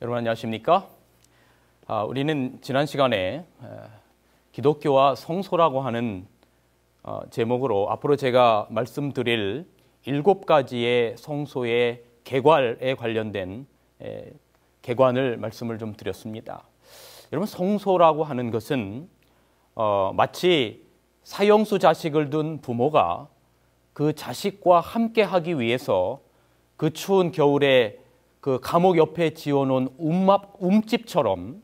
여러분 안녕하십니까? 우리는 지난 시간에 기독교와 성소라고 하는 제목으로 앞으로 제가 말씀드릴 7가지의 성소의 개괄에 관련된 개관을 말씀을 좀 드렸습니다. 여러분, 성소라고 하는 것은 마치 사형수 자식을 둔 부모가 그 자식과 함께 하기 위해서 그 추운 겨울에 그 감옥 옆에 지어놓은 움집처럼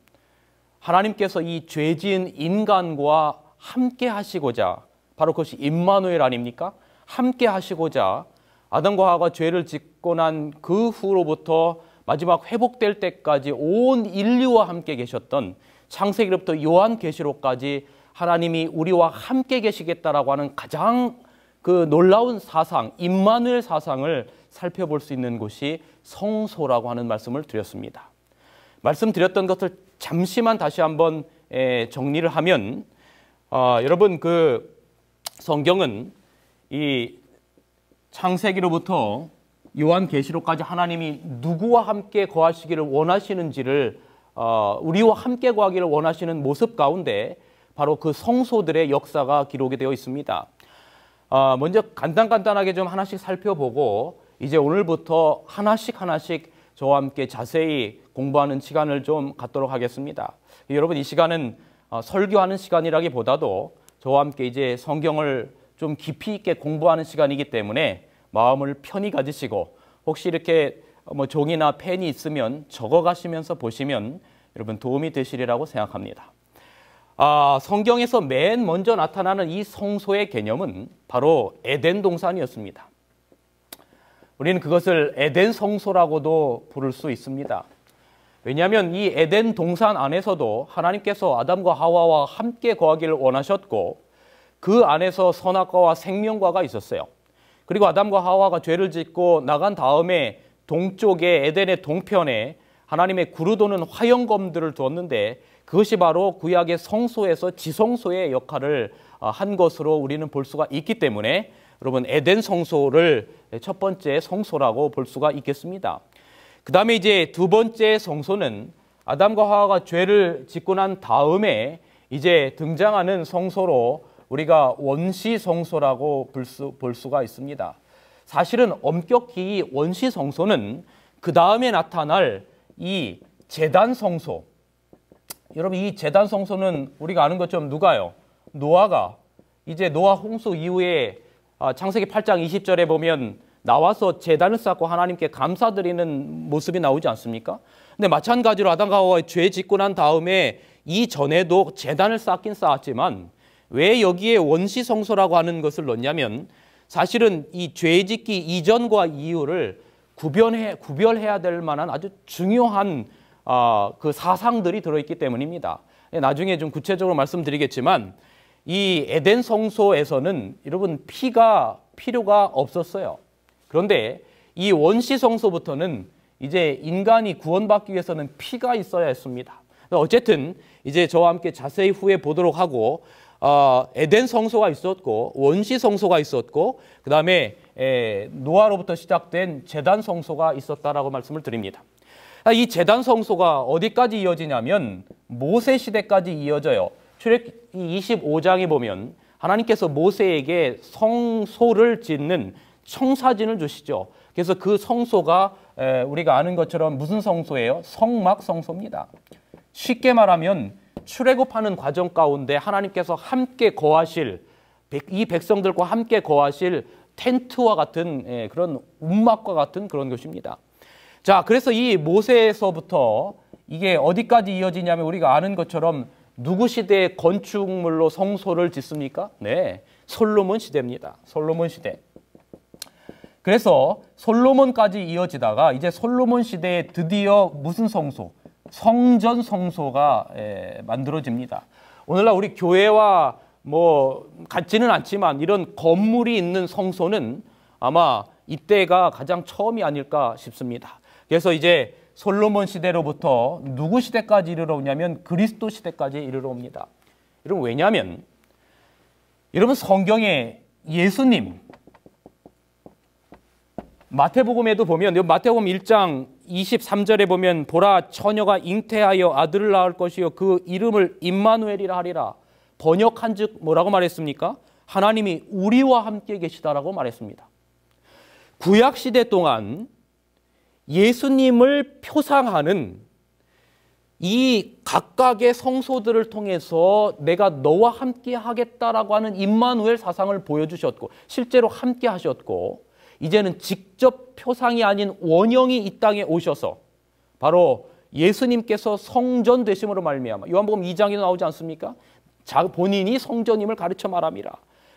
하나님께서 이 죄지은 인간과 함께 하시고자, 바로 그것이 임마누엘 아닙니까? 함께 하시고자 아담과 하와가 죄를 짓고 난 그 후로부터 마지막 회복될 때까지 온 인류와 함께 계셨던 창세기로부터 요한계시록까지 하나님이 우리와 함께 계시겠다라고 하는 가장 그 놀라운 사상, 임마누엘 사상을 살펴볼 수 있는 곳이 성소라고 하는 말씀을 드렸습니다. 말씀드렸던 것을 잠시만 다시 한번 정리를 하면, 여러분, 그 성경은 이 창세기로부터 요한계시록까지 하나님이 누구와 함께 거하시기를 원하시는지를, 우리와 함께 거하기를 원하시는 모습 가운데 바로 그 성소들의 역사가 기록이 되어 있습니다. 먼저 간단하게 좀 하나씩 살펴보고 이제 오늘부터 하나씩 저와 함께 자세히 공부하는 시간을 좀 갖도록 하겠습니다. 여러분, 이 시간은 설교하는 시간이라기보다도 저와 함께 이제 성경을 좀 깊이 있게 공부하는 시간이기 때문에 마음을 편히 가지시고 혹시 이렇게 종이나 펜이 있으면 적어가시면서 보시면 여러분 도움이 되시리라고 생각합니다. 성경에서 맨 먼저 나타나는 이 성소의 개념은 바로 에덴 동산이었습니다. 우리는 그것을 에덴 성소라고도 부를 수 있습니다. 왜냐하면 이 에덴 동산 안에서도 하나님께서 아담과 하와와 함께 거하기를 원하셨고 그 안에서 선악과와 생명과가 있었어요. 그리고 아담과 하와가 죄를 짓고 나간 다음에 동쪽에 에덴의 동편에 하나님의 구르도는 화형검들을 두었는데 그것이 바로 구약의 성소에서 지성소의 역할을 한 것으로 우리는 볼 수가 있기 때문에 여러분, 에덴 성소를 첫 번째 성소라고 볼 수가 있겠습니다. 그 다음에 이제 두 번째 성소는 아담과 하와가 죄를 짓고 난 다음에 이제 등장하는 성소로 우리가 원시 성소라고 볼 수가 있습니다. 사실은 엄격히 원시 성소는 그 다음에 나타날 이 제단 성소, 여러분, 이 제단 성소는 우리가 아는 것처럼 누가요? 노아가 이제 노아 홍수 이후에 창세기 8장 20절에 보면 나와서 제단을 쌓고 하나님께 감사드리는 모습이 나오지 않습니까? 근데 마찬가지로 아담과 하와가 죄 짓고 난 다음에 이전에도 제단을 쌓긴 쌓았지만 왜 여기에 원시 성소라고 하는 것을 넣냐면 사실은 이 죄 짓기 이전과 이후를 구별해야 될 만한 아주 중요한 그 사상들이 들어있기 때문입니다. 나중에 좀 구체적으로 말씀드리겠지만 이 에덴 성소에서는 여러분 피가 필요가 없었어요. 그런데 이 원시 성소부터는 이제 인간이 구원받기 위해서는 피가 있어야 했습니다. 어쨌든 이제 저와 함께 자세히 후에 보도록 하고 에덴 성소가 있었고 원시 성소가 있었고 그 다음에 노아로부터 시작된 제단 성소가 있었다라고 말씀을 드립니다. 이 제단 성소가 어디까지 이어지냐면 모세 시대까지 이어져요. 출애굽기 25장에 보면 하나님께서 모세에게 성소를 짓는 청사진을 주시죠. 그래서 그 성소가 우리가 아는 것처럼 무슨 성소예요? 성막 성소입니다. 쉽게 말하면 출애굽하는 과정 가운데 하나님께서 함께 거하실, 이 백성들과 함께 거하실 텐트와 같은 그런 움막과 같은 그런 것입니다. 자, 그래서 이 모세에서부터 이게 어디까지 이어지냐면 우리가 아는 것처럼 누구 시대의 건축물로 성소를 짓습니까? 네, 솔로몬 시대입니다. 솔로몬 시대. 그래서 솔로몬까지 이어지다가 이제 솔로몬 시대에 드디어 무슨 성소? 성전 성소가 만들어집니다. 오늘날 우리 교회와 같지는 않지만 이런 건물이 있는 성소는 아마 이때가 가장 처음이 아닐까 싶습니다. 그래서 이제 솔로몬 시대로부터 누구 시대까지 이르러 오냐면 그리스도 시대까지 이르러 옵니다. 여러분, 왜냐하면 여러분 성경에 예수님, 마태복음에도 보면 마태복음 1장 23절에 보면 보라 처녀가 잉태하여 아들을 낳을 것이요 그 이름을 임마누엘이라 하리라. 번역한즉 뭐라고 말했습니까? 하나님이 우리와 함께 계시다라고 말했습니다. 구약 시대 동안 예수님을 표상하는 이 각각의 성소들을 통해서 내가 너와 함께 하겠다라고 하는 임마누엘 사상을 보여주셨고 실제로 함께 하셨고 이제는 직접 표상이 아닌 원형이 이 땅에 오셔서 바로 예수님께서 성전 되심으로 말미암아 요한복음 2장에도 나오지 않습니까? 본인이 성전임을 가르쳐 말함이라.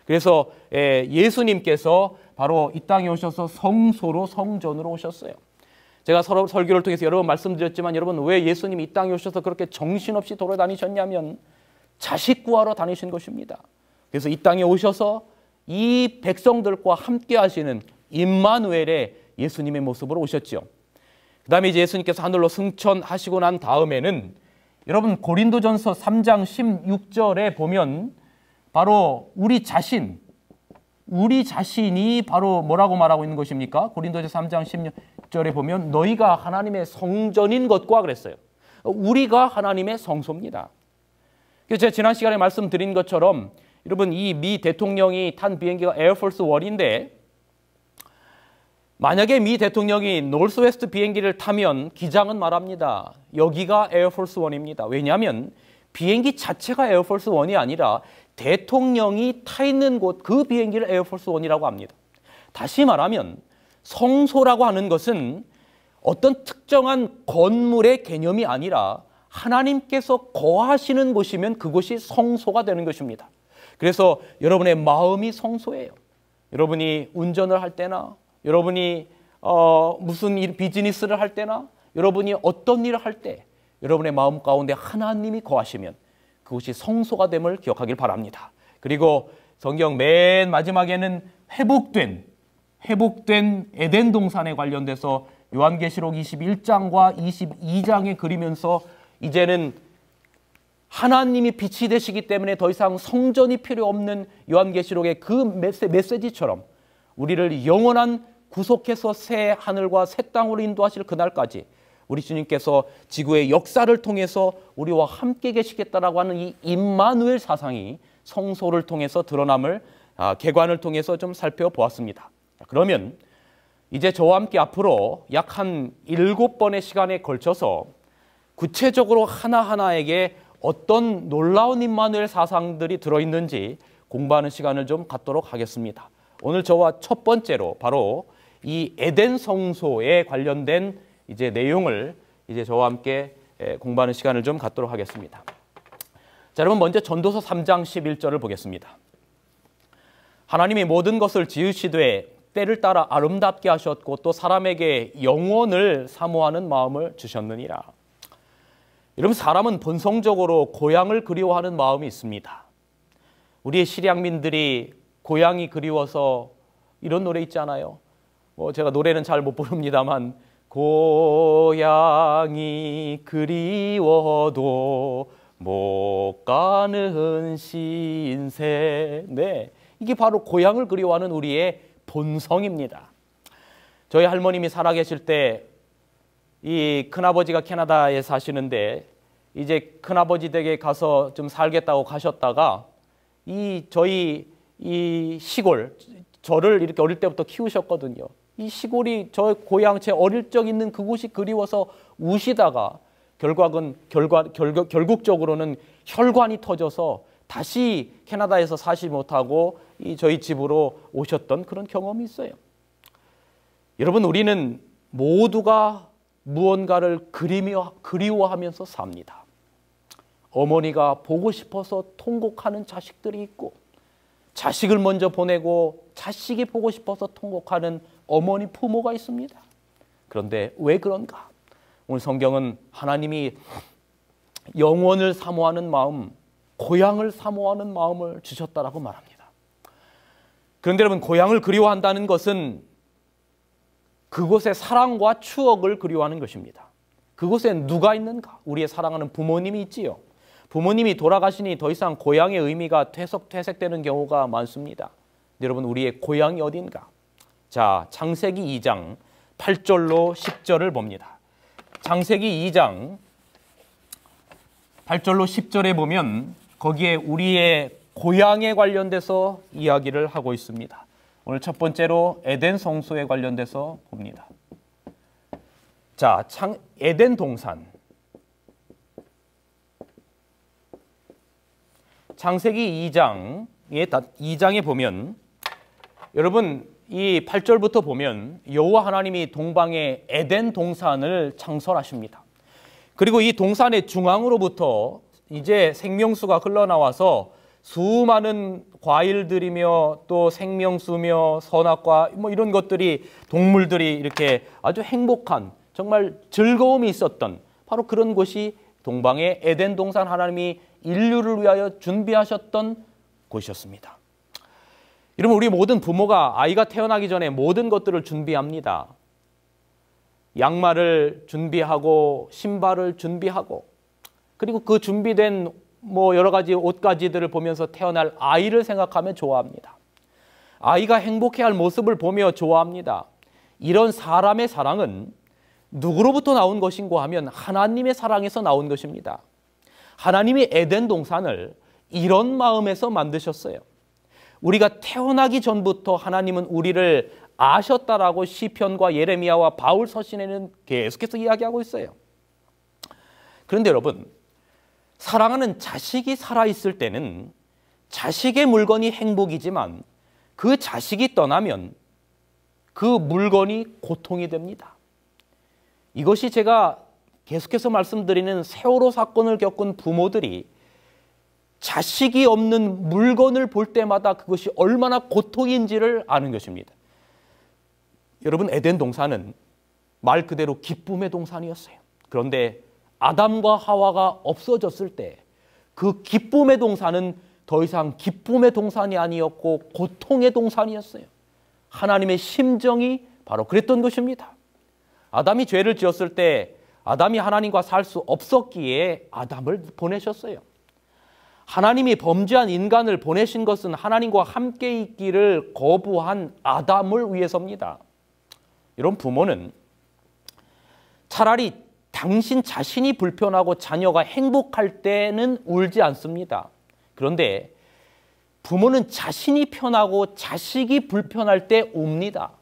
그래서 예수님께서 바로 이 땅에 오셔서 성소로 성전으로 오셨어요. 제가 설교를 통해서 여러 번 말씀드렸지만 여러분 왜 예수님이 이 땅에 오셔서 그렇게 정신없이 돌아다니셨냐면 자식 구하러 다니신 것입니다. 그래서 이 땅에 오셔서 이 백성들과 함께 하시는 임마누엘의 예수님의 모습으로 오셨죠. 그 다음에 이제 예수님께서 하늘로 승천하시고 난 다음에는 여러분 고린도전서 3장 16절에 보면 바로 우리 자신이 바로 뭐라고 말하고 있는 것입니까? 고린도전서 3장 16절에 보면 너희가 하나님의 성전인 것과 그랬어요. 우리가 하나님의 성소입니다. 그래서 제가 지난 시간에 말씀드린 것처럼 여러분 이 미 대통령이 탄 비행기가 에어포스 1인데 만약에 미 대통령이 노스웨스트 비행기를 타면 기장은 말합니다. 여기가 에어포스 1입니다. 왜냐하면 비행기 자체가 에어포스 1이 아니라 대통령이 타 있는 곳 그 비행기를 에어포스 1이라고 합니다. 다시 말하면 성소라고 하는 것은 어떤 특정한 건물의 개념이 아니라 하나님께서 거하시는 곳이면 그곳이 성소가 되는 것입니다. 그래서 여러분의 마음이 성소예요. 여러분이 운전을 할 때나 여러분이 무슨 비즈니스를 할 때나 여러분이 어떤 일을 할 때 여러분의 마음 가운데 하나님이 거하시면 그것이 성소가 됨을 기억하길 바랍니다. 그리고 성경 맨 마지막에는 회복된 에덴 동산에 관련돼서 요한계시록 21장과 22장에 그리면서 이제는 하나님이 빛이 되시기 때문에 더 이상 성전이 필요 없는 요한계시록의 그 메시지처럼 우리를 영원한 구속해서 새 하늘과 새 땅으로 인도하실 그날까지 우리 주님께서 지구의 역사를 통해서 우리와 함께 계시겠다라고 하는 이 임마누엘 사상이 성소를 통해서 드러남을 개관을 통해서 좀 살펴보았습니다. 그러면 이제 저와 함께 앞으로 약 한 7번의 시간에 걸쳐서 구체적으로 하나하나에게 어떤 놀라운 임마누엘 사상들이 들어있는지 공부하는 시간을 좀 갖도록 하겠습니다. 오늘 저와 첫 번째로 바로 이 에덴 성소에 관련된 이제 내용을 이제 저와 함께 공부하는 시간을 좀 갖도록 하겠습니다. 자, 여러분 먼저 전도서 3장 11절을 보겠습니다. 하나님이 모든 것을 지으시되 때를 따라 아름답게 하셨고 또 사람에게 영원을 사모하는 마음을 주셨느니라. 여러분 사람은 본성적으로 고향을 그리워하는 마음이 있습니다. 우리의 실향민들이 고향이 그리워서 이런 노래 있잖아요. 제가 노래는 잘 못 부릅니다만 고향이 그리워도 못 가는 신세. 네, 이게 바로 고향을 그리워하는 우리의 본성입니다. 저희 할머님이 살아계실 때 이 큰아버지가 캐나다에 사시는데 이제 큰아버지 댁에 가서 좀 살겠다고 가셨다가 저희 시골, 저를 이렇게 어릴 때부터 키우셨거든요. 이 시골이 저 고향 제 어릴 적 있는 그곳이 그리워서 우시다가 결국적으로는 혈관이 터져서 다시 캐나다에서 사시 못하고 저희 집으로 오셨던 그런 경험이 있어요. 여러분 우리는 모두가 무언가를 그리워하면서 삽니다. 어머니가 보고 싶어서 통곡하는 자식들이 있고 자식을 먼저 보내고 자식이 보고 싶어서 통곡하는 어머니 부모가 있습니다. 그런데 왜 그런가? 오늘 성경은 하나님이 영원을 사모하는 마음, 고향을 사모하는 마음을 주셨다라고 말합니다. 그런데 여러분 고향을 그리워한다는 것은 그곳의 사랑과 추억을 그리워하는 것입니다. 그곳에 누가 있는가? 우리의 사랑하는 부모님이 있지요. 부모님이 돌아가시니 더 이상 고향의 의미가 퇴색되는 경우가 많습니다. 여러분 우리의 고향이 어딘가? 자, 창세기 2장 8절로 10절을 봅니다. 창세기 2장 8절로 10절에 보면 거기에 우리의 고향에 관련돼서 이야기를 하고 있습니다. 오늘 첫 번째로 에덴 성소에 관련돼서 봅니다. 자, 에덴 동산. 창세기 2장에 보면 여러분 이 8절부터 보면 여호와 하나님이 동방에 에덴 동산을 창설하십니다. 그리고 이 동산의 중앙으로부터 이제 생명수가 흘러나와서 수많은 과일들이며 또 생명수며 선악과 뭐 이런 것들이 동물들이 이렇게 아주 행복한 정말 즐거움이 있었던 바로 그런 곳이 동방의 에덴 동산, 하나님이 인류를 위하여 준비하셨던 곳이었습니다. 여러분, 우리 모든 부모가 아이가 태어나기 전에 모든 것들을 준비합니다. 양말을 준비하고 신발을 준비하고 그리고 그 준비된 뭐 여러 가지 옷가지들을 보면서 태어날 아이를 생각하며 좋아합니다. 아이가 행복해할 모습을 보며 좋아합니다. 이런 사람의 사랑은 누구로부터 나온 것인고 하면 하나님의 사랑에서 나온 것입니다. 하나님이 에덴 동산을 이런 마음에서 만드셨어요. 우리가 태어나기 전부터 하나님은 우리를 아셨다라고 시편과 예레미야와 바울 서신에는 계속해서 이야기하고 있어요. 그런데 여러분, 사랑하는 자식이 살아있을 때는 자식의 물건이 행복이지만 그 자식이 떠나면 그 물건이 고통이 됩니다. 이것이 제가 계속해서 말씀드리는 세월호 사건을 겪은 부모들이 자식이 없는 물건을 볼 때마다 그것이 얼마나 고통인지를 아는 것입니다. 여러분, 에덴 동산은 말 그대로 기쁨의 동산이었어요. 그런데 아담과 하와가 없어졌을 때 그 기쁨의 동산은 더 이상 기쁨의 동산이 아니었고 고통의 동산이었어요. 하나님의 심정이 바로 그랬던 것입니다. 아담이 죄를 지었을 때 아담이 하나님과 살 수 없었기에 아담을 보내셨어요. 하나님이 범죄한 인간을 보내신 것은 하나님과 함께 있기를 거부한 아담을 위해서입니다. 이런 부모는 차라리 당신 자신이 불편하고 자녀가 행복할 때는 울지 않습니다. 그런데 부모는 자신이 편하고 자식이 불편할 때 웁니다.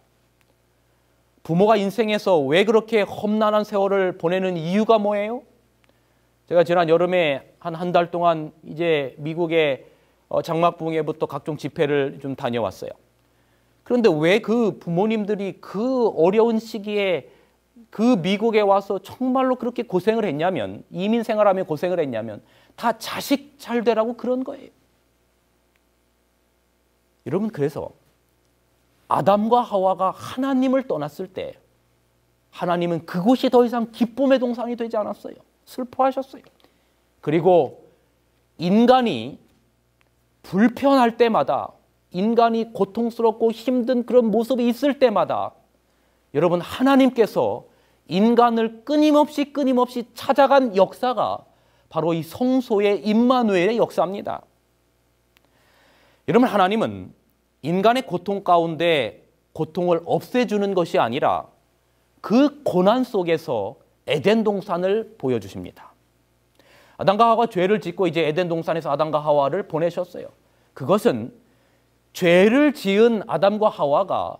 부모가 인생에서 왜 그렇게 험난한 세월을 보내는 이유가 뭐예요? 제가 지난 여름에 한 달 동안 이제 미국의 장막붕괴부터 각종 집회를 좀 다녀왔어요. 그런데 왜 그 부모님들이 그 어려운 시기에 그 미국에 와서 정말로 그렇게 고생을 했냐면, 이민 생활하며 고생을 했냐면 다 자식 잘 되라고 그런 거예요. 여러분, 그래서 아담과 하와가 하나님을 떠났을 때 하나님은 그곳이 더 이상 기쁨의 동산이 되지 않았어요. 슬퍼하셨어요. 그리고 인간이 불편할 때마다, 인간이 고통스럽고 힘든 그런 모습이 있을 때마다 여러분, 하나님께서 인간을 끊임없이 찾아간 역사가 바로 이 성소의 임마누엘의 역사입니다. 여러분, 하나님은 인간의 고통 가운데 고통을 없애주는 것이 아니라 그 고난 속에서 에덴 동산을 보여주십니다. 아담과 하와가 죄를 짓고 이제 에덴 동산에서 아담과 하와를 보내셨어요. 그것은 죄를 지은 아담과 하와가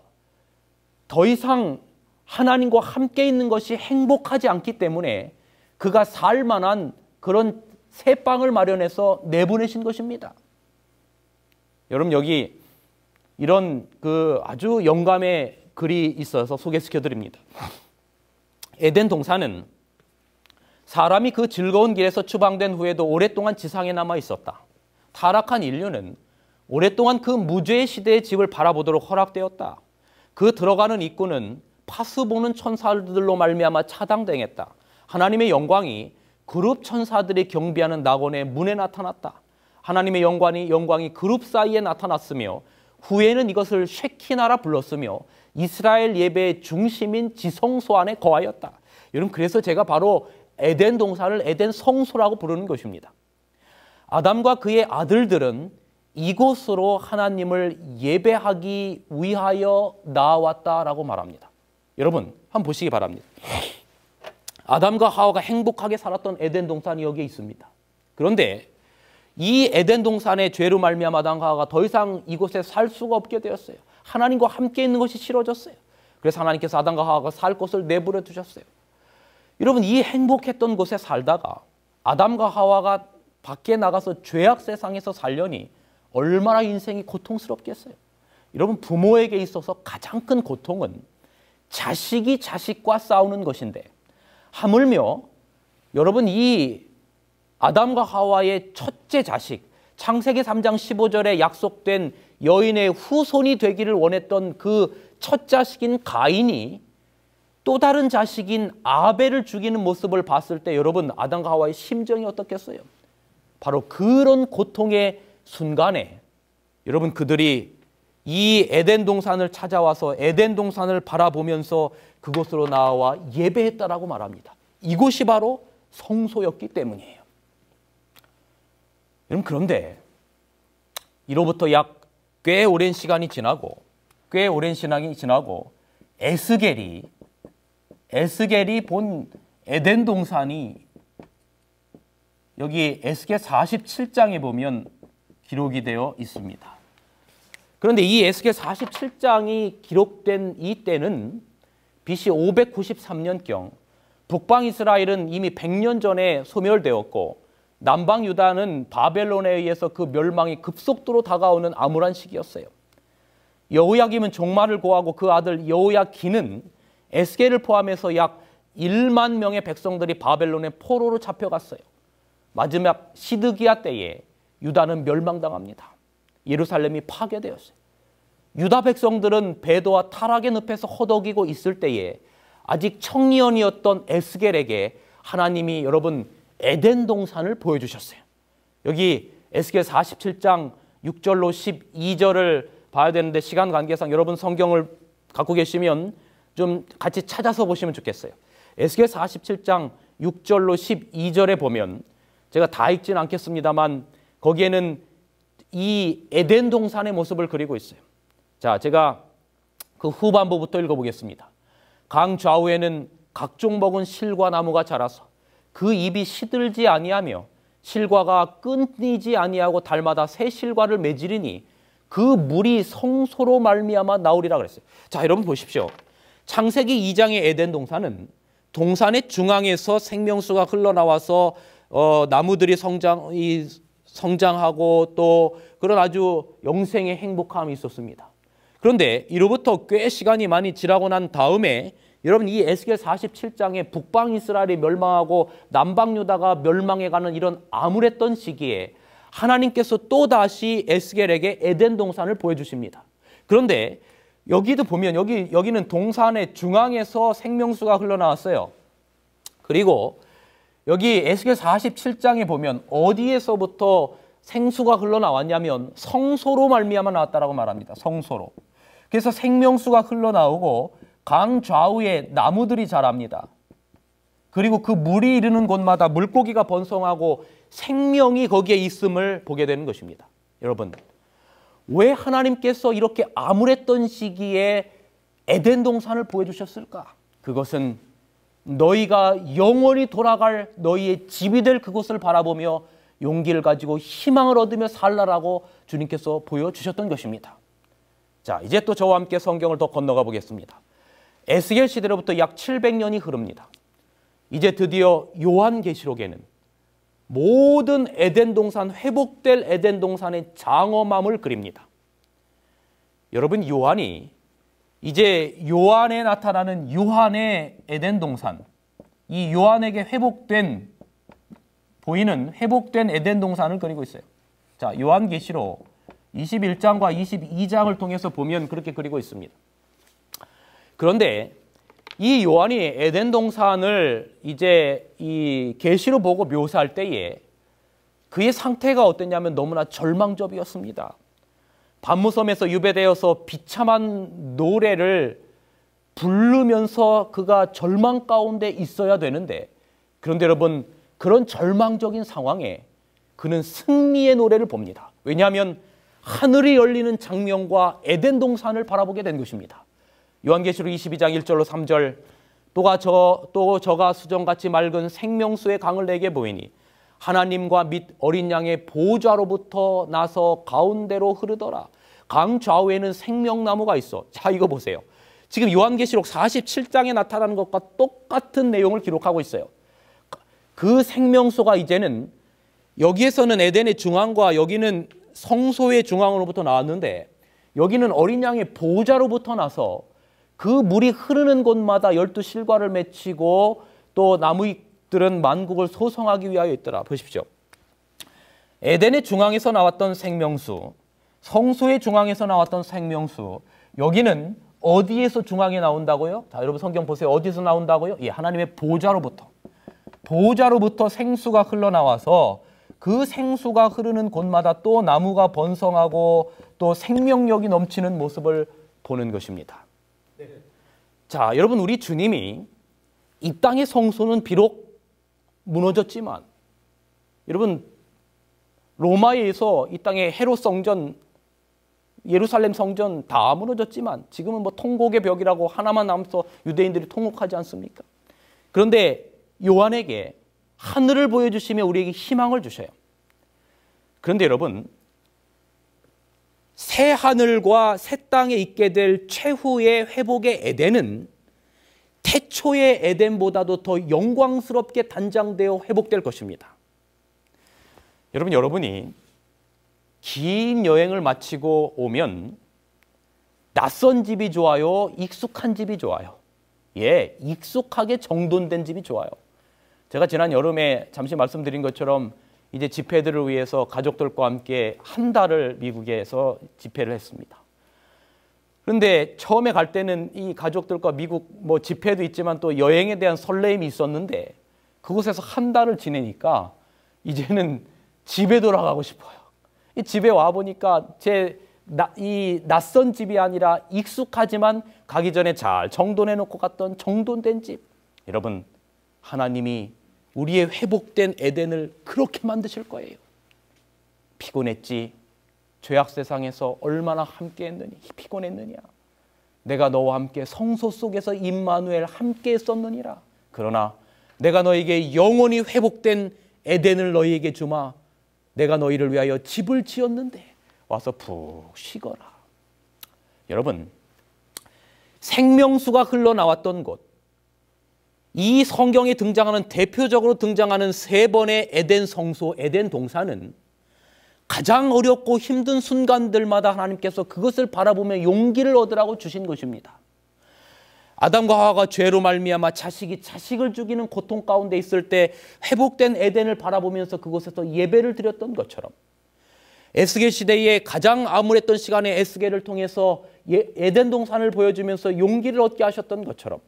더 이상 하나님과 함께 있는 것이 행복하지 않기 때문에 그가 살 만한 그런 새 빵을 마련해서 내보내신 것입니다. 여러분, 여기 이런 그 아주 영감의 글이 있어서 소개시켜 드립니다. 에덴 동산은 사람이 그 즐거운 길에서 추방된 후에도 오랫동안 지상에 남아 있었다. 타락한 인류는 오랫동안 그 무죄의 시대의 집을 바라보도록 허락되었다. 그 들어가는 입구는 파수 보는 천사들로 말미암아 차단당했다. 하나님의 영광이 그룹 천사들이 경비하는 낙원의 문에 나타났다. 하나님의 영광이 그룹 사이에 나타났으며 후에는 이것을 쉐키나라 불렀으며 이스라엘 예배의 중심인 지성소 안에 거하였다. 여러분, 그래서 제가 바로 에덴 동산을 에덴 성소라고 부르는 것입니다. 아담과 그의 아들들은 이곳으로 하나님을 예배하기 위하여 나왔다라고 말합니다. 여러분, 한번 보시기 바랍니다. 아담과 하와가 행복하게 살았던 에덴 동산이 여기에 있습니다. 그런데 이 에덴 동산의 죄로 말미암아 아담과 하와가 더 이상 이곳에 살 수가 없게 되었어요. 하나님과 함께 있는 것이 싫어졌어요. 그래서 하나님께서 아담과 하와가 살 곳을 내버려 두셨어요. 여러분, 이 행복했던 곳에 살다가 아담과 하와가 밖에 나가서 죄악 세상에서 살려니 얼마나 인생이 고통스럽겠어요. 여러분, 부모에게 있어서 가장 큰 고통은 자식이 자식과 싸우는 것인데, 하물며 여러분, 이 아담과 하와의 첫째 자식, 창세기 3장 15절에 약속된 여인의 후손이 되기를 원했던 그 첫 자식인 가인이 또 다른 자식인 아벨을 죽이는 모습을 봤을 때 여러분, 아담과 하와의 심정이 어떻겠어요? 바로 그런 고통의 순간에 여러분, 그들이 이 에덴 동산을 찾아와서 에덴 동산을 바라보면서 그곳으로 나와 예배했다라고 말합니다. 이곳이 바로 성소였기 때문이에요. 여러분, 그런데 이로부터 약 꽤 오랜 시간이 지나고 에스겔이 본 에덴 동산이 여기 에스겔 47장에 보면 기록이 되어 있습니다. 그런데 이 에스겔 47장이 기록된 이 때는 BC 593년경, 북방 이스라엘은 이미 100년 전에 소멸되었고 남방 유다는 바벨론에 의해서 그 멸망이 급속도로 다가오는 암울한 시기였어요. 여호야김은 종말을 고하고 그 아들 여호야긴은 에스겔을 포함해서 약 1만 명의 백성들이 바벨론의 포로로 잡혀갔어요. 마지막 시드기야 때에 유다는 멸망당합니다. 예루살렘이 파괴되었어요. 유다 백성들은 배도와 타락의 늪에서 허덕이고 있을 때에 아직 청년이었던 에스겔에게 하나님이 여러분 에덴 동산을 보여주셨어요. 여기 에스겔 47장 6절로 12절을 봐야 되는데 시간 관계상 여러분 성경을 갖고 계시면 좀 같이 찾아서 보시면 좋겠어요. 에스겔 47장 6절로 12절에 보면 제가 다 읽지는 않겠습니다만 거기에는 이 에덴 동산의 모습을 그리고 있어요. 자, 제가 그 후반부부터 읽어보겠습니다. 강 좌우에는 각종 먹은 실과 나무가 자라서 그 잎이 시들지 아니하며 실과가 끊이지 아니하고 달마다 새 실과를 맺으리니 그 물이 성소로 말미암아 나오리라 그랬어요. 자, 여러분 보십시오. 창세기 2장의 에덴 동산은 동산의 중앙에서 생명수가 흘러나와서 나무들이 성장하고 또 그런 아주 영생의 행복함이 있었습니다. 그런데 이로부터 꽤 시간이 많이 지나고 난 다음에 여러분 이 에스겔 47장에 북방 이스라엘이 멸망하고 남방 유다가 멸망해가는 이런 암울했던 시기에 하나님께서 또다시 에스겔에게 에덴 동산을 보여주십니다. 그런데 여기도 보면 여기는 동산의 중앙에서 생명수가 흘러나왔어요. 그리고 여기 에스겔 47장에 보면 어디에서부터 생수가 흘러나왔냐면 성소로 말미암아 나왔다라고 말합니다. 성소로. 그래서 생명수가 흘러나오고 강 좌우에 나무들이 자랍니다. 그리고 그 물이 이르는 곳마다 물고기가 번성하고 생명이 거기에 있음을 보게 되는 것입니다. 여러분, 왜 하나님께서 이렇게 암울했던 시기에 에덴 동산을 보여주셨을까? 그것은 너희가 영원히 돌아갈 너희의 집이 될 그곳을 바라보며 용기를 가지고 희망을 얻으며 살라라고 주님께서 보여주셨던 것입니다. 자, 이제 또 저와 함께 성경을 더 건너가 보겠습니다. 에스겔 시대로부터 약 700년이 흐릅니다. 이제 드디어 요한계시록에는 모든 에덴 동산, 회복될 에덴 동산의 장엄함을 그립니다. 여러분, 요한이 이제 요한에 나타나는 요한의 에덴 동산, 이 요한에게 보이는 회복된 에덴 동산을 그리고 있어요. 자, 요한계시록 21장과 22장을 통해서 보면 그렇게 그리고 있습니다. 그런데 이 요한이 에덴 동산을 이제 이 계시로 보고 묘사할 때에 그의 상태가 어땠냐면 너무나 절망적이었습니다. 반무섬에서 유배되어서 비참한 노래를 부르면서 그가 절망 가운데 있어야 되는데, 그런데 여러분 그런 절망적인 상황에 그는 승리의 노래를 봅니다. 왜냐하면 하늘이 열리는 장면과 에덴 동산을 바라보게 된 것입니다. 요한계시록 22장 1절로 3절, 또 저가 수정같이 맑은 생명수의 강을 내게 보이니 하나님과 및 어린 양의 보좌로부터 나서 가운데로 흐르더라. 강 좌우에는 생명나무가 있어. 자, 이거 보세요. 지금 요한계시록 47장에 나타나는 것과 똑같은 내용을 기록하고 있어요. 그 생명수가 이제는 여기에서는 에덴의 중앙과 여기는 성소의 중앙으로부터 나왔는데 여기는 어린 양의 보좌로부터 나서 그 물이 흐르는 곳마다 12실과를 맺히고 또 나무들은 만국을 소성하기 위하여 있더라. 보십시오. 에덴의 중앙에서 나왔던 생명수, 성소의 중앙에서 나왔던 생명수, 여기는 어디에서 중앙에 나온다고요? 자, 여러분 성경 보세요. 어디서 나온다고요? 예, 하나님의 보좌로부터 생수가 흘러나와서 그 생수가 흐르는 곳마다 또 나무가 번성하고 또 생명력이 넘치는 모습을 보는 것입니다. 네. 자, 여러분, 우리 주님이 이 땅의 성소는 비록 무너졌지만, 여러분, 로마에서 이 땅의 헤롯 성전, 예루살렘 성전 다 무너졌지만 지금은 뭐 통곡의 벽이라고 하나만 남아서 유대인들이 통곡하지 않습니까? 그런데 요한에게 하늘을 보여주시며 우리에게 희망을 주셔요. 그런데 여러분, 새 하늘과 새 땅에 있게 될 최후의 회복의 에덴은 태초의 에덴보다도 더 영광스럽게 단장되어 회복될 것입니다. 여러분이 긴 여행을 마치고 오면 낯선 집이 좋아요? 익숙한 집이 좋아요? 예, 익숙하게 정돈된 집이 좋아요. 제가 지난 여름에 잠시 말씀드린 것처럼 이제 집회들을 위해서 가족들과 함께 한 달을 미국에서 집회를 했습니다. 그런데 처음에 갈 때는 이 가족들과 미국 뭐 집회도 있지만 또 여행에 대한 설레임이 있었는데 그곳에서 한 달을 지내니까 이제는 집에 돌아가고 싶어요. 이 집에 와보니까 이 낯선 집이 아니라 익숙하지만 가기 전에 잘 정돈해 놓고 갔던 정돈된 집. 여러분, 하나님이 우리의 회복된 에덴을 그렇게 만드실 거예요. 피곤했지? 죄악 세상에서 얼마나 함께했느냐? 피곤했느냐? 내가 너와 함께 성소 속에서 임마누엘 함께 했었느니라. 그러나 내가 너에게 영원히 회복된 에덴을 너희에게 주마. 내가 너희를 위하여 집을 지었는데 와서 푹 쉬거라. 여러분, 생명수가 흘러나왔던 곳, 이 성경에 대표적으로 등장하는 3번의 에덴 성소, 에덴 동산은 가장 어렵고 힘든 순간들마다 하나님께서 그것을 바라보며 용기를 얻으라고 주신 것입니다. 아담과 하와가 죄로 말미암아 자식이 자식을 죽이는 고통 가운데 있을 때 회복된 에덴을 바라보면서 그곳에서 예배를 드렸던 것처럼 에스겔 시대에 가장 암울했던 시간에 에스겔을 통해서 에덴 동산을 보여주면서 용기를 얻게 하셨던 것처럼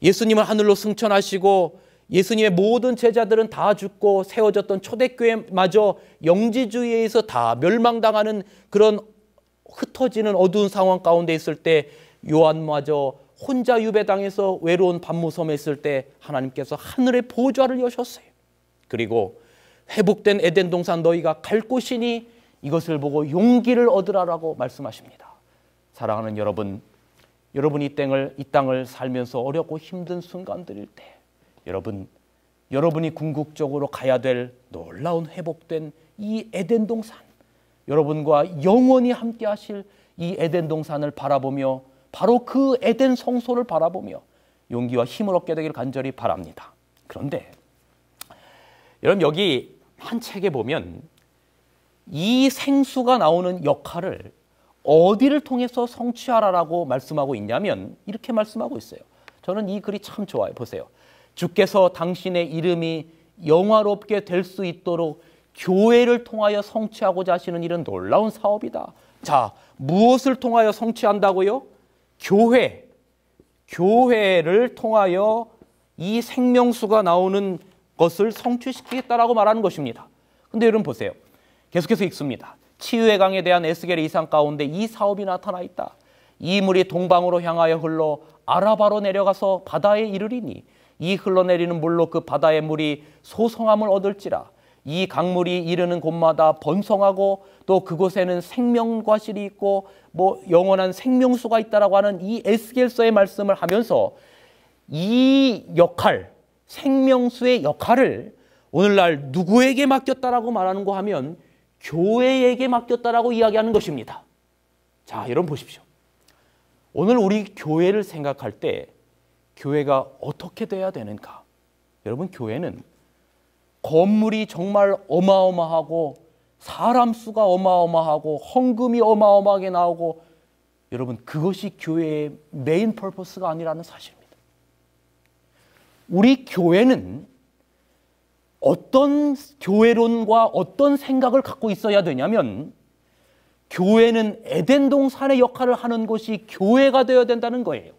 예수님을 하늘로 승천하시고 예수님의 모든 제자들은 다 죽고 세워졌던 초대교회마저 영지주의에 의해서 다 멸망당하는 그런 흩어지는 어두운 상황 가운데 있을 때 요한마저 혼자 유배당해서 외로운 밤무섬에 있을 때 하나님께서 하늘의 보좌를 여셨어요. 그리고 회복된 에덴 동산 너희가 갈 곳이니 이것을 보고 용기를 얻으라라고 말씀하십니다. 사랑하는 여러분, 여러분이 이 땅을 살면서 어렵고 힘든 순간들일 때 여러분이 궁극적으로 가야 될 놀라운 회복된 이 에덴 동산, 여러분과 영원히 함께 하실 이 에덴 동산을 바라보며 바로 그 에덴 성소를 바라보며 용기와 힘을 얻게 되기를 간절히 바랍니다. 그런데 여러분, 여기 한 책에 보면 이 생수가 나오는 역할을 어디를 통해서 성취하라라고 말씀하고 있냐면 이렇게 말씀하고 있어요. 저는 이 글이 참 좋아요. 보세요. 주께서 당신의 이름이 영화롭게 될 수 있도록 교회를 통하여 성취하고자 하시는 일은 놀라운 사업이다. 자, 무엇을 통하여 성취한다고요? 교회를 통하여 이 생명수가 나오는 것을 성취시키겠다라고 말하는 것입니다. 근데 여러분 보세요. 계속해서 읽습니다. 치유의 강에 대한 에스겔의 이상 가운데 이 사업이 나타나 있다. 이 물이 동방으로 향하여 흘러 아라바로 내려가서 바다에 이르리니 이 흘러내리는 물로 그 바다의 물이 소성함을 얻을지라. 이 강물이 이르는 곳마다 번성하고 또 그곳에는 생명과실이 있고 뭐 영원한 생명수가 있다라고 하는 이 에스겔서의 말씀을 하면서 이 역할, 생명수의 역할을 오늘날 누구에게 맡겼다라고 말하는 거 하면 교회에게 맡겼다라고 이야기하는 것입니다. 자, 여러분 보십시오. 오늘 우리 교회를 생각할 때 교회가 어떻게 돼야 되는가? 여러분, 교회는 건물이 정말 어마어마하고 사람 수가 어마어마하고 헌금이 어마어마하게 나오고, 여러분, 그것이 교회의 메인 퍼포스가 아니라는 사실입니다. 우리 교회는 어떤 교회론과 어떤 생각을 갖고 있어야 되냐면, 교회는 에덴 동산의 역할을 하는 것이 교회가 되어야 된다는 거예요.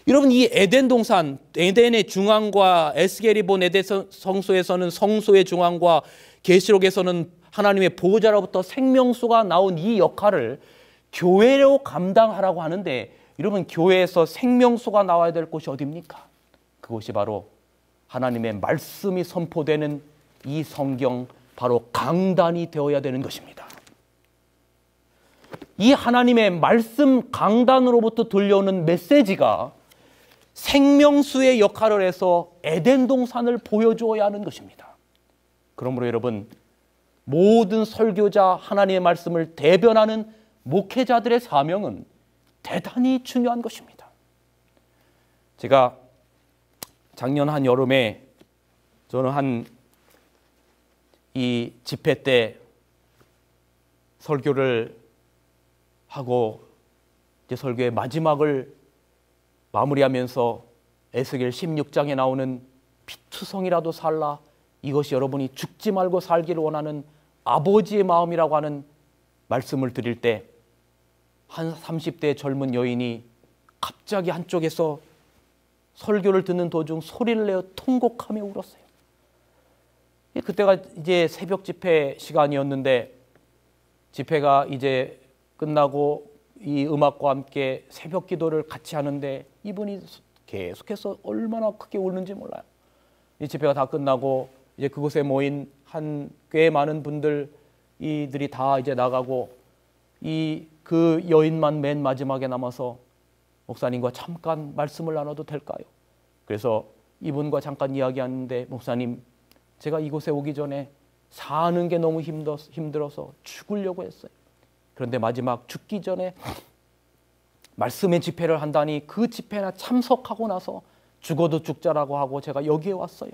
여러분, 이 에덴 동산, 에덴의 중앙과 에스겔이 본 에덴 성소에서는 성소의 중앙과 계시록에서는 하나님의 보호자로부터 생명수가 나온 이 역할을 교회로 감당하라고 하는데, 여러분, 교회에서 생명수가 나와야 될 곳이 어디입니까? 그것이 바로 하나님의 말씀이 선포되는 이 성경, 바로 강단이 되어야 되는 것입니다. 이 하나님의 말씀 강단으로부터 들려오는 메시지가 생명수의 역할을 해서 에덴 동산을 보여주어야 하는 것입니다. 그러므로 여러분, 모든 설교자, 하나님의 말씀을 대변하는 목회자들의 사명은 대단히 중요한 것입니다. 제가 작년 한 여름에 저는 이 집회 때 설교를 하고 이제 설교의 마지막을 마무리하면서 에스겔 16장에 나오는 피투성이라도 살라, 이것이 여러분이 죽지 말고 살기를 원하는 아버지의 마음이라고 하는 말씀을 드릴 때, 한 30대 젊은 여인이 갑자기 한쪽에서 설교를 듣는 도중 소리를 내어 통곡하며 울었어요. 그때가 이제 새벽 집회 시간이었는데, 집회가 이제 끝나고 이 음악과 함께 새벽 기도를 같이 하는데, 이분이 계속해서 얼마나 크게 울는지 몰라요. 이 집회가 다 끝나고 이제 그곳에 모인 꽤 많은 이들이 다 이제 나가고, 그 여인만 맨 마지막에 남아서 목사님과 잠깐 말씀을 나눠도 될까요? 그래서 이분과 잠깐 이야기하는데, 목사님, 제가 이곳에 오기 전에 사는 게 너무 힘들어서 죽으려고 했어요. 그런데 마지막 죽기 전에 말씀의 집회를 한다니 그 집회나 참석하고 나서 죽어도 죽자라고 하고 제가 여기에 왔어요.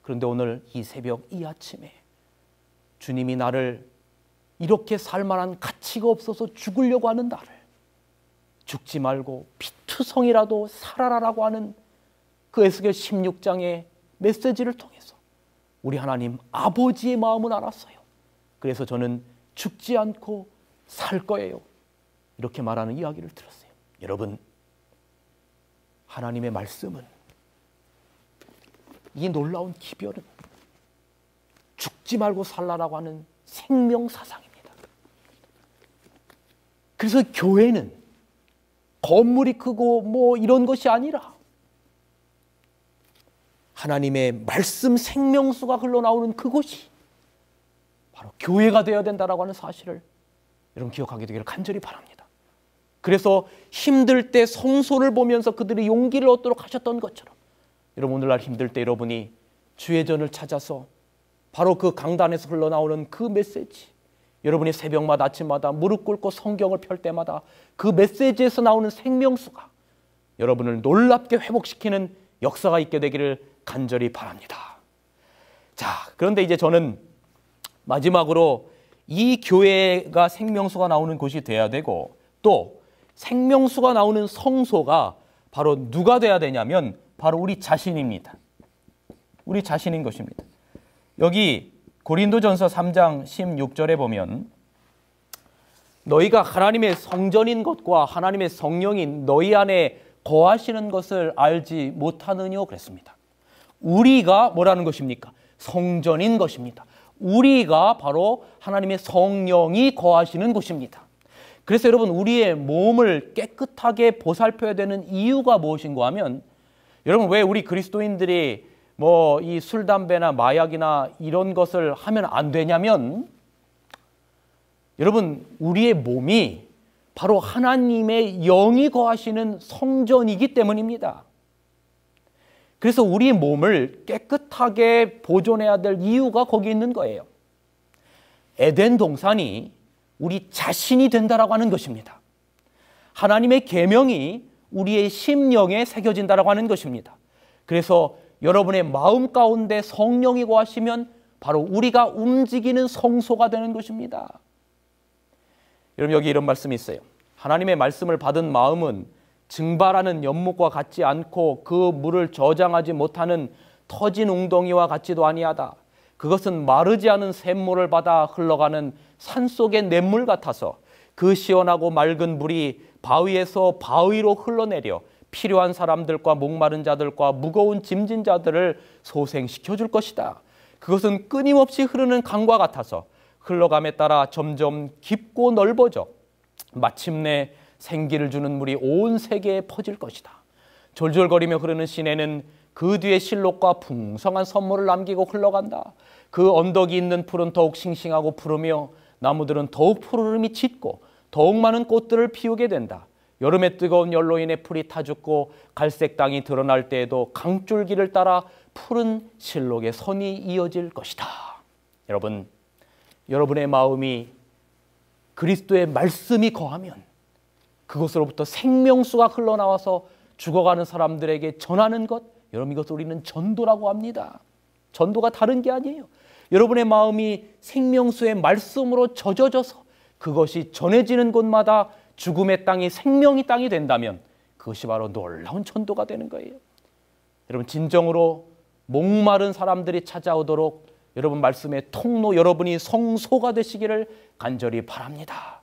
그런데 오늘 이 새벽, 이 아침에 주님이 나를 이렇게 살 만한 가치가 없어서 죽으려고 하는 나를 죽지 말고 피투성이라도 살아라라고 하는 그 에스겔 16장의 메시지를 통해서 우리 하나님 아버지의 마음을 알았어요. 그래서 저는 죽지 않고 살 거예요. 이렇게 말하는 이야기를 들었어요. 여러분, 하나님의 말씀은, 이 놀라운 기별은 죽지 말고 살라라고 하는 생명사상입니다. 그래서 교회는 건물이 크고 뭐 이런 것이 아니라 하나님의 말씀 생명수가 흘러나오는 그곳이 바로 교회가 되어야 된다라고 하는 사실을 여러분 기억하게 되기를 간절히 바랍니다. 그래서 힘들 때 성소를 보면서 그들이 용기를 얻도록 하셨던 것처럼, 여러분 오늘날 힘들 때 여러분이 주의 전을 찾아서 바로 그 강단에서 흘러나오는 그 메시지, 여러분이 새벽마다 아침마다 무릎 꿇고 성경을 펼 때마다 그 메시지에서 나오는 생명수가 여러분을 놀랍게 회복시키는 역사가 있게 되기를 간절히 바랍니다. 자, 그런데 이제 저는 마지막으로 이 교회가 생명수가 나오는 곳이 돼야 되고, 또 생명수가 나오는 성소가 바로 누가 돼야 되냐면 바로 우리 자신입니다. 우리 자신인 것입니다. 여기 고린도전서 3장 16절에 보면, 너희가 하나님의 성전인 것과 하나님의 성령인 너희 안에 거하시는 것을 알지 못하느뇨 그랬습니다. 우리가 뭐라는 것입니까? 성전인 것입니다. 우리가 바로 하나님의 성령이 거하시는 곳입니다. 그래서 여러분, 우리의 몸을 깨끗하게 보살펴야 되는 이유가 무엇인가 하면, 여러분 왜 우리 그리스도인들이 뭐 이 술, 담배나 마약이나 이런 것을 하면 안 되냐면, 여러분 우리의 몸이 바로 하나님의 영이 거하시는 성전이기 때문입니다. 그래서 우리 몸을 깨끗하게 보존해야 될 이유가 거기 있는 거예요. 에덴 동산이 우리 자신이 된다라고 하는 것입니다. 하나님의 계명이 우리의 심령에 새겨진다라고 하는 것입니다. 그래서 여러분의 마음 가운데 성령이 거하시면 바로 우리가 움직이는 성소가 되는 것입니다. 여러분, 여기 이런 말씀이 있어요. 하나님의 말씀을 받은 마음은 증발하는 연못과 같지 않고 그 물을 저장하지 못하는 터진 웅덩이와 같지도 아니하다. 그것은 마르지 않은 샘물을 받아 흘러가는 산속의 냇물 같아서 그 시원하고 맑은 물이 바위에서 바위로 흘러내려 필요한 사람들과 목마른 자들과 무거운 짐진 자들을 소생시켜 줄 것이다. 그것은 끊임없이 흐르는 강과 같아서 흘러감에 따라 점점 깊고 넓어져 마침내 생기를 주는 물이 온 세계에 퍼질 것이다. 졸졸거리며 흐르는 시내는 그 뒤에 실록과 풍성한 선물을 남기고 흘러간다. 그 언덕이 있는 풀은 더욱 싱싱하고 푸르며 나무들은 더욱 푸르름이 짙고 더욱 많은 꽃들을 피우게 된다. 여름의 뜨거운 열로 인해 풀이 타 죽고 갈색 땅이 드러날 때에도 강줄기를 따라 푸른 실록의 선이 이어질 것이다. 여러분, 여러분의 마음이 그리스도의 말씀이 거하면 그것으로부터 생명수가 흘러나와서 죽어가는 사람들에게 전하는 것, 여러분, 이것을 우리는 전도라고 합니다. 전도가 다른 게 아니에요. 여러분의 마음이 생명수의 말씀으로 젖어져서 그것이 전해지는 곳마다 죽음의 땅이 생명의 땅이 된다면 그것이 바로 놀라운 전도가 되는 거예요. 여러분, 진정으로 목마른 사람들이 찾아오도록 여러분 말씀의 통로, 여러분이 성소가 되시기를 간절히 바랍니다.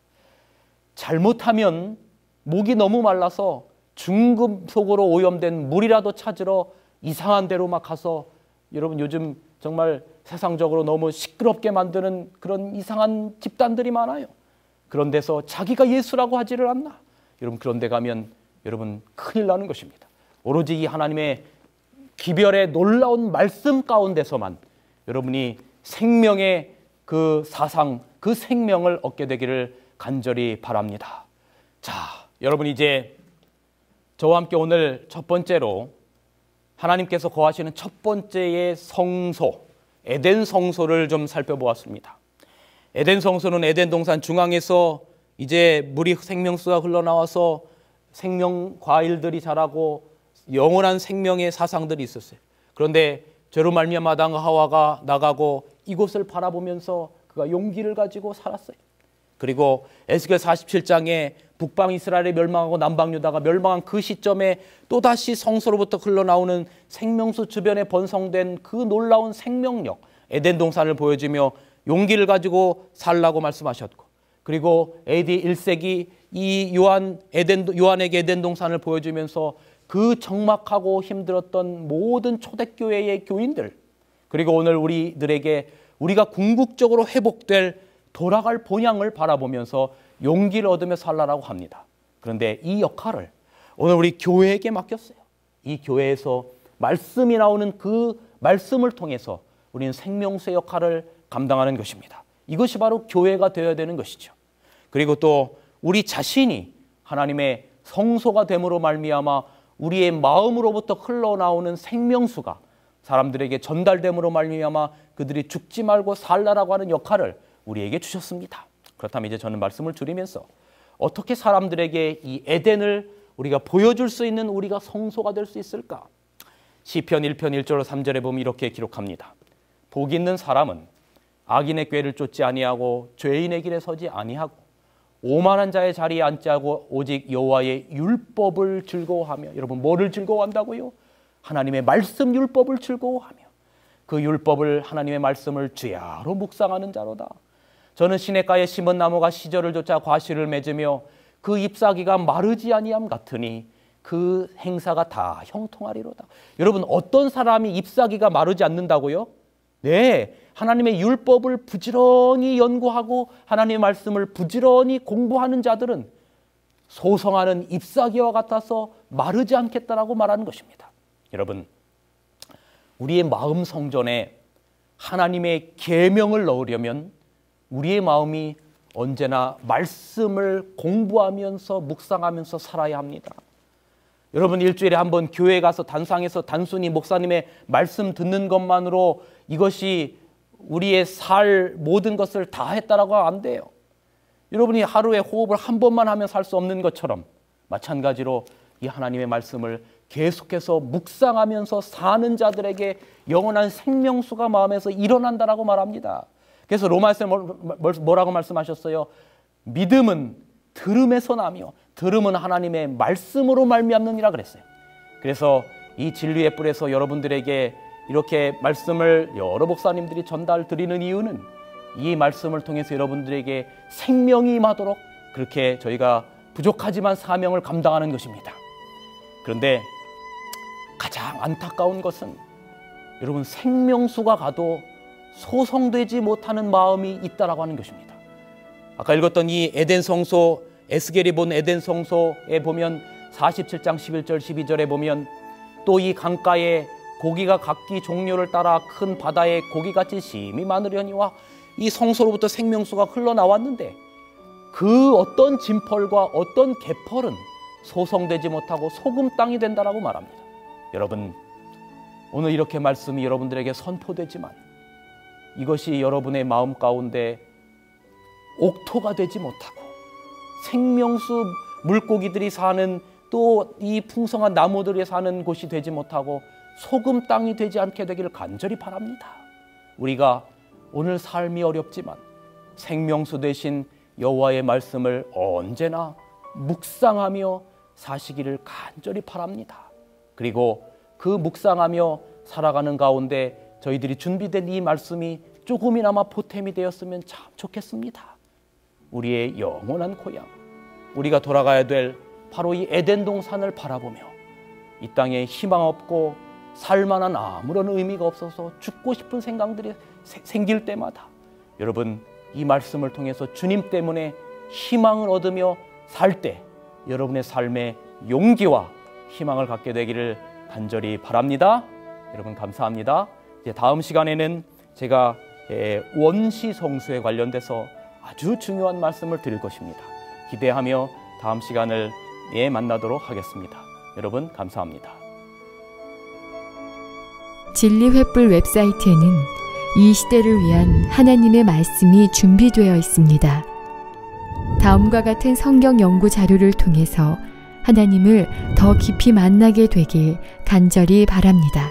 잘못하면 목이 너무 말라서 중금속으로 오염된 물이라도 찾으러 이상한 데로 막 가서, 여러분 요즘 정말 세상적으로 너무 시끄럽게 만드는 그런 이상한 집단들이 많아요. 그런 데서 자기가 예수라고 하지를 않나. 여러분, 그런 데 가면 여러분 큰일 나는 것입니다. 오로지 이 하나님의 기별의 놀라운 말씀 가운데서만 여러분이 생명의 그 사상, 그 생명을 얻게 되기를 간절히 바랍니다. 자, 여러분, 이제 저와 함께 오늘 첫 번째로 하나님께서 거하시는 첫 번째의 성소, 에덴 성소를 좀 살펴보았습니다. 에덴 성소는 에덴 동산 중앙에서 이제 물이 생명수가 흘러나와서 생명 과일들이 자라고 영원한 생명의 사상들이 있었어요. 그런데 죄로 말미암아 아담과 하와가 나가고 이곳을 바라보면서 그가 용기를 가지고 살았어요. 그리고 에스겔 47장에 북방 이스라엘이 멸망하고 남방 유다가 멸망한 그 시점에 또다시 성소로부터 흘러나오는 생명수 주변에 번성된 그 놀라운 생명력, 에덴 동산을 보여주며 용기를 가지고 살라고 말씀하셨고, 그리고 AD 1세기 이 요한에게 에덴 동산을 보여주면서 그 적막하고 힘들었던 모든 초대교회의 교인들, 그리고 오늘 우리들에게 우리가 궁극적으로 회복될 돌아갈 본향을 바라보면서 용기를 얻으며 살라라고 합니다. 그런데 이 역할을 오늘 우리 교회에게 맡겼어요. 이 교회에서 말씀이 나오는 그 말씀을 통해서 우리는 생명수의 역할을 감당하는 것입니다. 이것이 바로 교회가 되어야 되는 것이죠. 그리고 또 우리 자신이 하나님의 성소가 됨으로 말미암아 우리의 마음으로부터 흘러나오는 생명수가 사람들에게 전달됨으로 말미암아 그들이 죽지 말고 살라라고 하는 역할을 우리에게 주셨습니다. 그렇다면 이제 저는 말씀을 줄이면서 어떻게 사람들에게 이 에덴을 우리가 보여줄 수 있는 우리가 성소가 될 수 있을까? 시편 1편 1절 3절에 보면 이렇게 기록합니다. 복 있는 사람은 악인의 꾀를 쫓지 아니하고 죄인의 길에 서지 아니하고 오만한 자의 자리에 앉지 않고 오직 여호와의 율법을 즐거워하며, 여러분 뭐를 즐거워한다고요? 하나님의 말씀 율법을 즐거워하며 그 율법을, 하나님의 말씀을 주야로 묵상하는 자로다. 저는 시냇가에 심은 나무가 시절을 쫓아 과실을 맺으며 그 잎사귀가 마르지 아니함 같으니 그 행사가 다 형통하리로다. 여러분, 어떤 사람이 잎사귀가 마르지 않는다고요? 네, 하나님의 율법을 부지런히 연구하고 하나님의 말씀을 부지런히 공부하는 자들은 소성하는 잎사귀와 같아서 마르지 않겠다라고 말하는 것입니다. 여러분, 우리의 마음 성전에 하나님의 계명을 넣으려면 우리의 마음이 언제나 말씀을 공부하면서 묵상하면서 살아야 합니다. 여러분 일주일에 한번 교회 가서 단상에서 단순히 목사님의 말씀 듣는 것만으로 이것이 우리의 살 모든 것을 다 했다라고 안 돼요. 여러분이 하루에 호흡을 한 번만 하면 살 수 없는 것처럼 마찬가지로 이 하나님의 말씀을 계속해서 묵상하면서 사는 자들에게 영원한 생명수가 마음에서 일어난다라고 말합니다. 그래서 로마에서 뭐라고 말씀하셨어요? 믿음은 들음에서 나며 들음은 하나님의 말씀으로 말미암느니라 그랬어요. 그래서 이 진리의 뿔에서 여러분들에게 이렇게 말씀을 여러 목사님들이 전달 드리는 이유는 이 말씀을 통해서 여러분들에게 생명이 임하도록 그렇게 저희가 부족하지만 사명을 감당하는 것입니다. 그런데 가장 안타까운 것은 여러분 생명수가 가도 소성되지 못하는 마음이 있다라고 하는 것입니다. 아까 읽었던 이 에덴 성소, 에스겔이 본 에덴 성소에 보면 47장 11절 12절에 보면 또 이 강가에 고기가 각기 종류를 따라 큰 바다에 고기같이 심히 많으려니와 이 성소로부터 생명수가 흘러나왔는데 그 어떤 진펄과 어떤 개펄은 소성되지 못하고 소금 땅이 된다라고 말합니다. 여러분 오늘 이렇게 말씀이 여러분들에게 선포되지만 이것이 여러분의 마음 가운데 옥토가 되지 못하고 생명수 물고기들이 사는 또 이 풍성한 나무들이 사는 곳이 되지 못하고 소금 땅이 되지 않게 되기를 간절히 바랍니다. 우리가 오늘 삶이 어렵지만 생명수 되신 여호와의 말씀을 언제나 묵상하며 사시기를 간절히 바랍니다. 그리고 그 묵상하며 살아가는 가운데 저희들이 준비된 이 말씀이 조금이나마 보탬이 되었으면 참 좋겠습니다. 우리의 영원한 고향, 우리가 돌아가야 될 바로 이 에덴 동산을 바라보며 이 땅에 희망 없고 살만한 아무런 의미가 없어서 죽고 싶은 생각들이 생길 때마다 여러분 이 말씀을 통해서 주님 때문에 희망을 얻으며 살 때 여러분의 삶에 용기와 희망을 갖게 되기를 간절히 바랍니다. 여러분 감사합니다. 이제 다음 시간에는 제가 원시 성수에 관련돼서 아주 중요한 말씀을 드릴 것입니다. 기대하며 다음 시간을 만나도록 하겠습니다. 여러분 감사합니다. 진리횃불 웹사이트에는 이 시대를 위한 하나님의 말씀이 준비되어 있습니다. 다음과 같은 성경 연구 자료를 통해서 하나님을 더 깊이 만나게 되길 간절히 바랍니다.